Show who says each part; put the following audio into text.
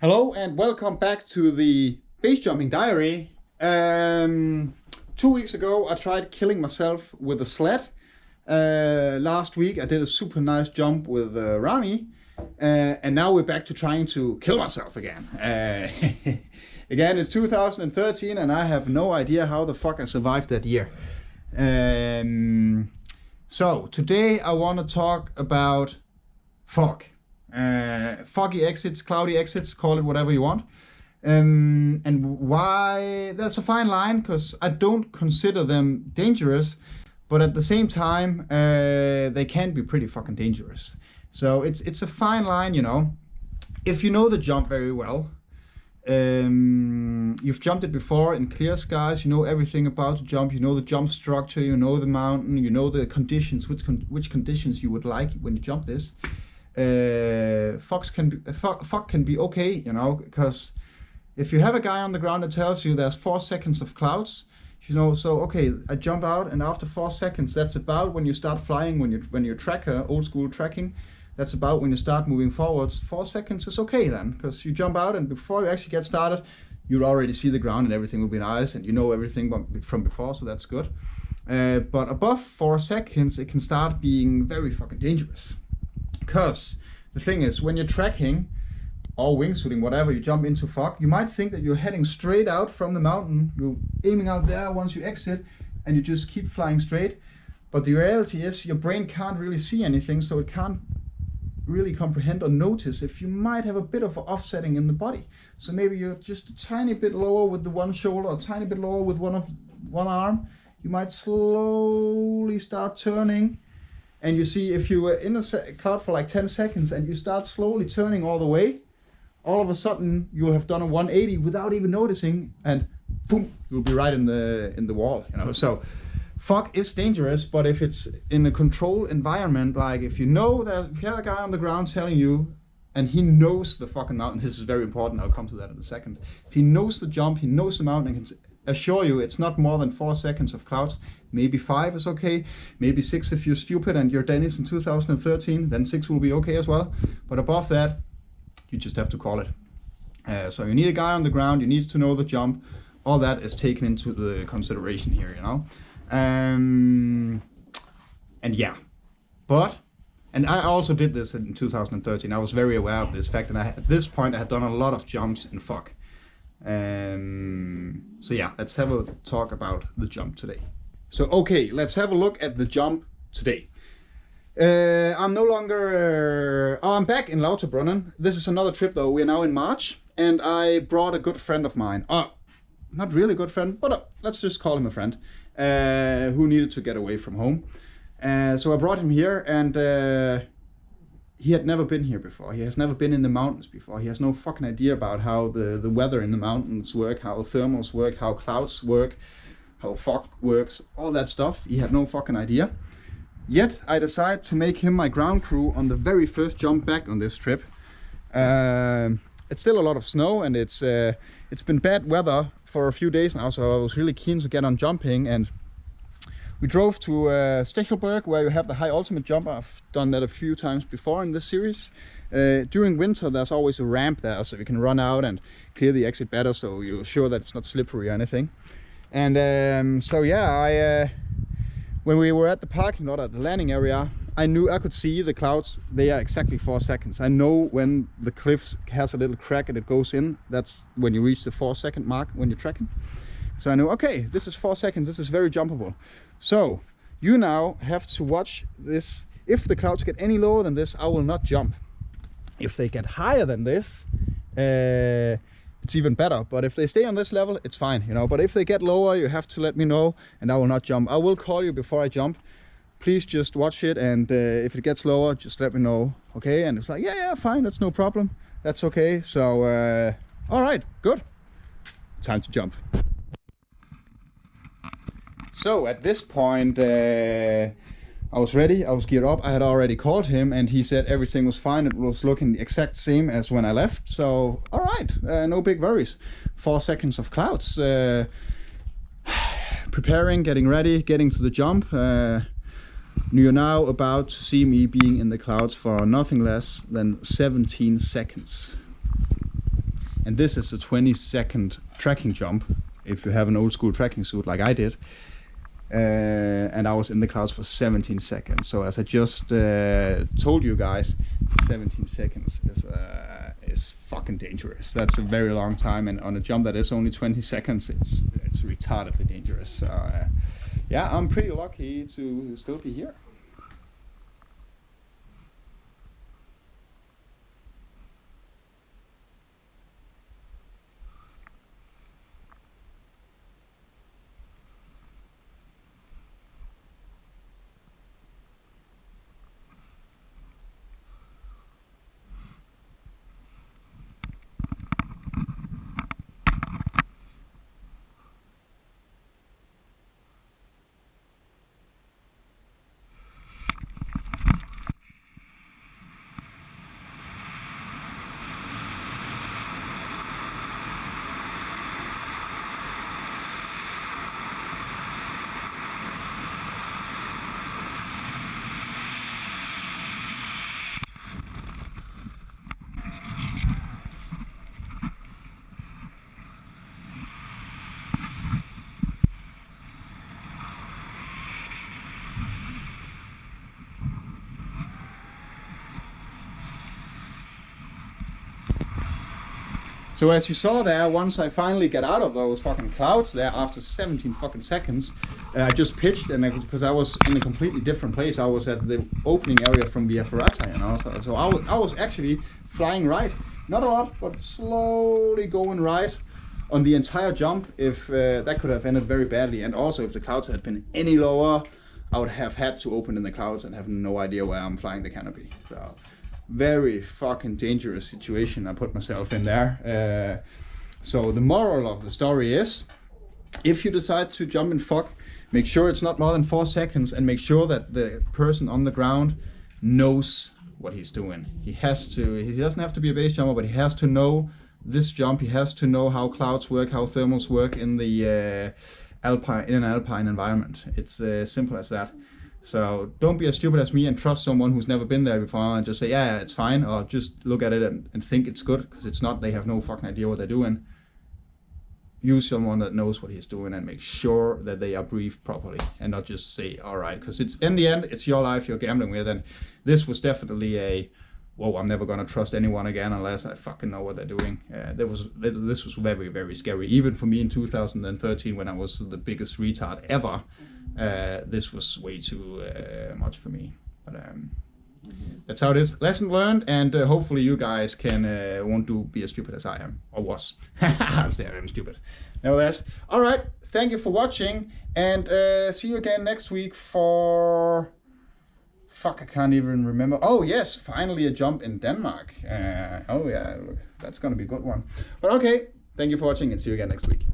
Speaker 1: Hello and welcome back to the base jumping diary. 2 weeks ago I tried killing myself with a sled. Last week I did a super nice jump with Rami, and now we're back to trying to kill myself again. Again, it's 2013 and I have no idea how the fuck I survived that year. So today I want to talk about fog. Foggy exits, cloudy exits, call it whatever you want. And why that's a fine line, because I don't consider them dangerous, but at the same time they can be pretty fucking dangerous. So it's a fine line, you know. If you know the jump very well, you've jumped it before in clear skies, you know everything about the jump, you know the jump structure, you know the mountain, you know the conditions, which conditions you would like when you jump this. Fog can be okay, you know, because if you have a guy on the ground that tells you there's 4 seconds of clouds, you know, so okay, I jump out and after 4 seconds, that's about when you start flying, when you're tracker, old school tracking, that's about when you start moving forwards. 4 seconds is okay then, because you jump out and before you actually get started, you'll already see the ground and everything will be nice and you know everything from before, so that's good. But above 4 seconds, it can start being very fucking dangerous. Because the thing is, when you're tracking or wingsuiting, whatever, you jump into fog, you might think that you're heading straight out from the mountain, you're aiming out there once you exit, and you just keep flying straight. But the reality is, your brain can't really see anything, so it can't really comprehend or notice if you might have a bit of offsetting in the body. So maybe you're just a tiny bit lower with the one shoulder, or a tiny bit lower with one arm. You might slowly start turning. And you see, if you were in a cloud for like 10 seconds and you start slowly turning all the way, all of a sudden you'll have done a 180 without even noticing, and boom, you'll be right in the wall, you know. So fog is dangerous, but if it's in a controlled environment, like if you know that if you have a guy on the ground telling you, and he knows the fucking mountain, this is very important, I'll come to that in a second. If he knows the jump, he knows the mountain, and can assure you it's not more than 4 seconds of clouds. Maybe 5 is okay, maybe 6 if you're stupid and you're Dennis in 2013, then 6 will be okay as well. But above that, you just have to call it. So you need a guy on the ground, you need to know the jump, all that is taken into the consideration here, you know. And yeah, and I also did this in 2013, I was very aware of this fact, and at this point I had done a lot of jumps in fog. So yeah, let's have a talk about the jump today. So okay, let's have a look at the jump today. I'm no longer, I'm back in Lauterbrunnen. This is another trip though, we're now in March, and I brought a good friend of mine. Not really a good friend, but let's just call him a friend, who needed to get away from home. So I brought him here, and he had never been here before. He has never been in the mountains before. He has no fucking idea about how the weather in the mountains work, how thermals work, how clouds work, how fog works, all that stuff. He had no fucking idea. Yet I decided to make him my ground crew on the very first jump back on this trip. It's still a lot of snow, and it's been bad weather for a few days now, so I was really keen to get on jumping, and we drove to Stechelberg, where you have the high ultimate jump. I've done that a few times before in this series. During winter, there's always a ramp there, so you can run out and clear the exit better, so you're sure that it's not slippery or anything. And so yeah, when we were at the parking lot at the landing area, I knew I could see the clouds. They are exactly 4 seconds. I know when the cliffs has a little crack and it goes in, that's when you reach the 4 second mark when you're tracking. So I knew, okay, this is 4 seconds, this is very jumpable. So you now have to watch this. If the clouds get any lower than this, I will not jump. If they get higher than this, it's even better. But if they stay on this level, it's fine, you know. But if they get lower, you have to let me know, and I will not jump. I will call you before I jump. Please just watch it, and if it gets lower, just let me know, okay? And it's like, yeah, fine, that's no problem. That's okay. So, all right, good. Time to jump. So at this point, I was ready, I was geared up, I had already called him, and he said everything was fine, it was looking the exact same as when I left, so alright, no big worries. 4 seconds of clouds, preparing, getting ready, getting to the jump. You're now about to see me being in the clouds for nothing less than 17 seconds. and this is a 20-second tracking jump if you have an old school tracking suit like I did. And I was in the clouds for 17 seconds. So as I just told you guys, 17 seconds is fucking dangerous. That's a very long time, and on a jump that is only 20 seconds, it's retardedly dangerous. So yeah, I'm pretty lucky to still be here. So as you saw there, once I finally get out of those fucking clouds there after 17 fucking seconds, I just pitched, and because I was in a completely different place. I was at the opening area from Via Ferrata, you know. So I was actually flying right, not a lot, but slowly going right on the entire jump. If that could have ended very badly, and also if the clouds had been any lower, I would have had to open in the clouds and have no idea where I'm flying the canopy. So very fucking dangerous situation I put myself in there. So the moral of the story is, if you decide to jump in fog, make sure it's not more than 4 seconds, and make sure that the person on the ground knows what he's doing. He doesn't have to be a base jumper, but he has to know this jump. He has to know how clouds work, how thermals work in the in an alpine environment. It's simple as that. So don't be as stupid as me and trust someone who's never been there before and just say, yeah, it's fine, or just look at it and think it's good, because it's not. They have no fucking idea what they're doing. Use someone that knows what he's doing, and make sure that they are briefed properly, and not just say, all right, because it's, in the end, it's your life you're gambling with. And this was definitely a, whoa, I'm never gonna trust anyone again unless I fucking know what they're doing. This was very, very scary. Even for me in 2013, when I was the biggest retard ever, this was way too much for me. But that's how it is. Lesson learned, and hopefully you guys won't be as stupid as I am, or was. I am stupid. Nevertheless, all right. Thank you for watching, and see you again next week for. Fuck, I can't even remember. Oh yes, finally a jump in Denmark. Oh yeah, look, that's gonna be a good one. But okay, thank you for watching, and see you again next week.